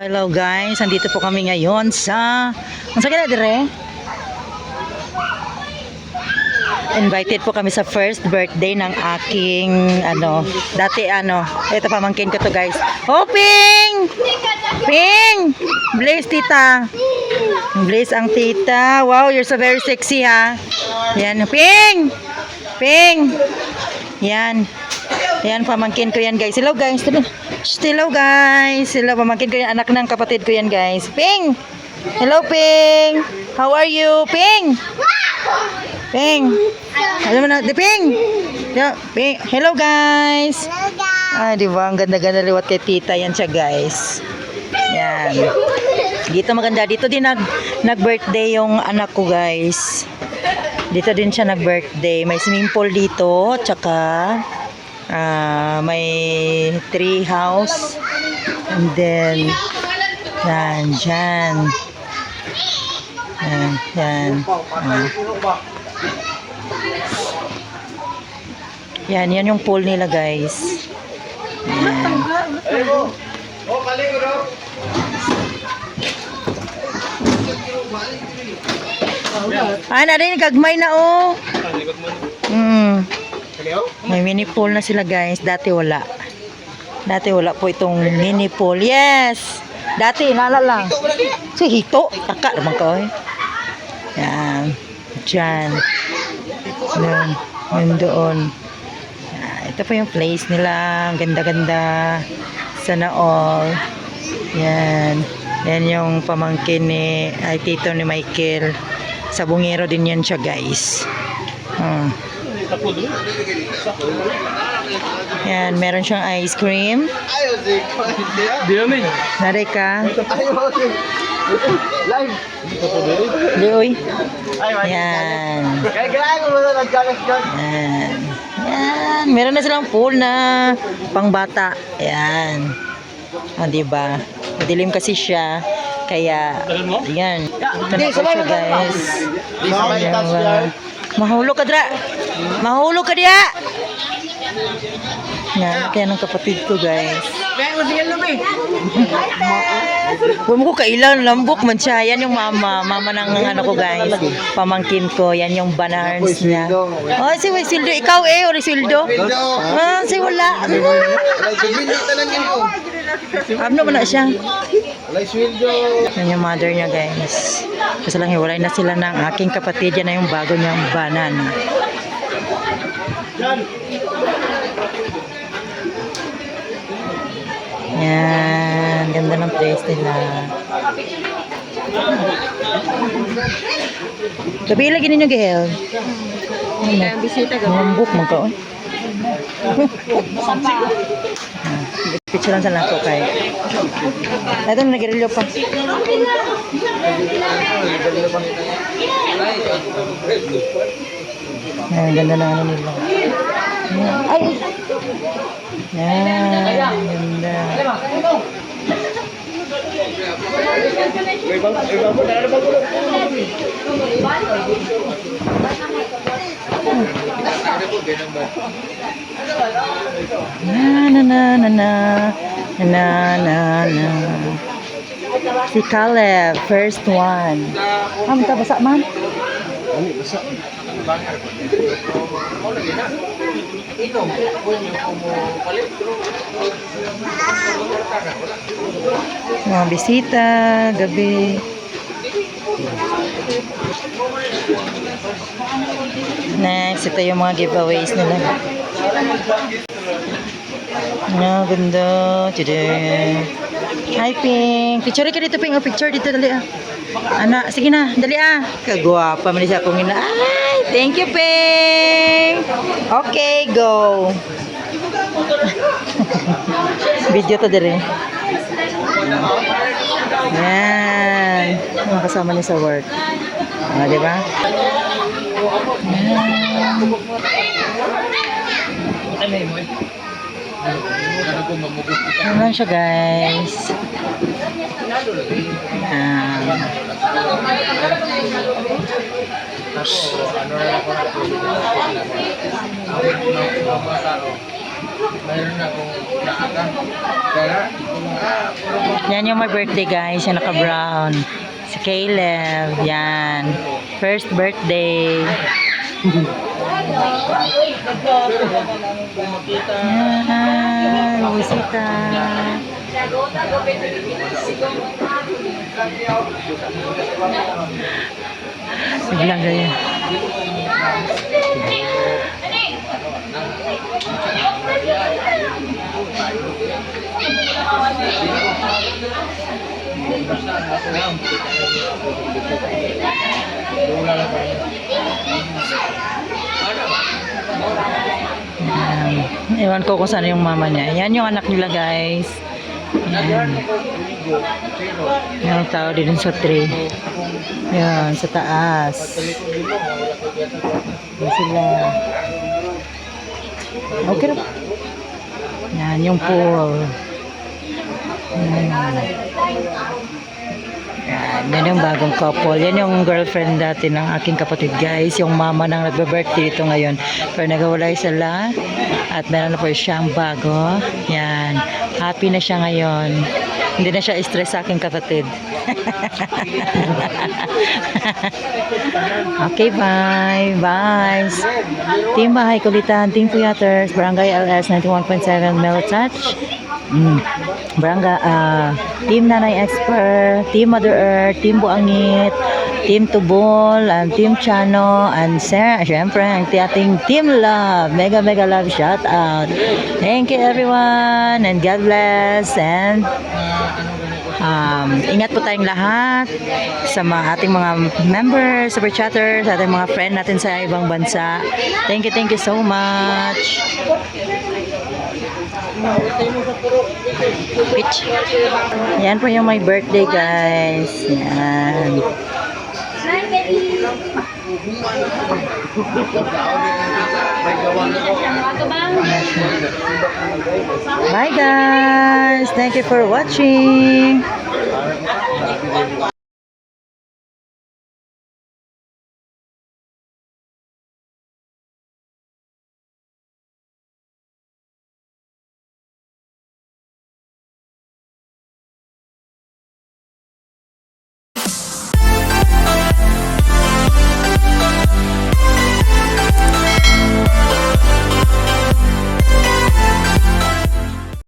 Hello guys, andito po kami ngayon sa na dire? Invited po kami sa first birthday ng aking ito pamangkin ko to guys. Oh, Ping! Ping! Bless tita. Bless ang tita. Wow, you're so very sexy ha. Yan, Ping! Ping! Yan. Yan, pamangkin ko yan guys. Hello guys. Hello guys. Hello, pamangkin ko yan. Anak ng kapatid ko yan guys. Ping! Hello Ping! How are you? Ping! Ping! Alam mo na, Ping! Ping! Hello guys! Hello guys! Ah, di ba? Ang ganda-ganda liwat kay tita yan siya guys. Yan. Dito maganda. Dito din nag-birthday yung anak ko guys. Dito din siya nag-birthday. May swimming pool dito. Tsaka may tree house. And then dyan. Yan. Yan yung pool nila guys. Yan. Narinig kagmay na oh. May mini pool na sila guys. Dati wala po itong mini pool. Yes. Dati nala lang. Si hito. Taka naman ko eh. Yan. Diyan. Yan doon. Ito po yung place nila. Ang ganda-ganda. Sana all. Yan. Yan yung pamangkin ni tito ni Michael. Sabungero din yan siya guys. Yan, meron siyang ice cream. Nari ka? Lioy. Yan. Yan. Meron na silang pool na pangbata. Yan. Diba? Madilim kasi siya. Kaya, yan. Ito na po siya guys. Mahulog ka dra. Mahulog ka diya. Yan, kaya ng kapatid ko guys. Huwag mo ko kailan, lambok man siya. Yan yung mama ng ano ko guys. Pamangkin ko, yan yung banarns niya. Oh, si Wisildo, ikaw o Wisildo? Si wala. Abno ba na siya? Yan yung mother niya guys. Kasi lang hiwalay na sila ng aking kapatid. Yan na yung bago niyang banan. Yan, ganda ng place nila. Gabi lagi ninyo gihel. Bisita ka. Mambuk mo ka. Picture lang sa lato kay. Ito na nagrilyo pa. Yan, ganda na ano nila. Ay! Yan, ganda. Na. Si Caleb, first one. Minta basa man? Basa. Mga bisita, gabi. Next, ito yung mga giveaways nila. Ganda. Hi, Ping. Picture ka dito, Ping. Picture dito, dali ah. Ana, sige na, dali ah. Kagwapa man siya kung ina. Ay, thank you, Ping. Okay, go. Video to dali. Yan. Mga kasama niya sa work. Di ba? Ano siya guys? Mayroon akong naaga. Kaya, Yan yung my birthday guys, yung naka-brown. Si Caleb, yan. First birthday. Yan, bisita. Biglang ganyan. Ewan ko kung saan yung mama niya. Yan yung anak nila guys. Yan. Yung tao din sa tree. Yan, sa taas. Yan sila. Okay na. Yan, yung pool. Yan. Yan yung bagong couple. Yan yung girlfriend dati ng aking kapatid guys. Yung mama nang nagbe-birthday dito ngayon. Pero nagawalay sila. At meron na po siyang bago. Yan. Happy na siya ngayon. Hindi na siya stress sa aking kapatid. Okay, bye. Bye. Team Bahay Kulitan, Team Puyaters, Barangay LS 91.7 Melotouch. Barangay, Team Nanay Expert, Team Mother Earth, Team Buangit, Team Tubol, and Team Chano, and syempre ang ating Team Love. Mega love shout out. Thank you everyone, and God bless, and ingat po tayong lahat sa ating mga members, super chatters, ating mga friend natin sa ibang bansa. Thank you so much. Pitch. Yan po yung my birthday guys. Yan. Bye guys. Thank you for watching.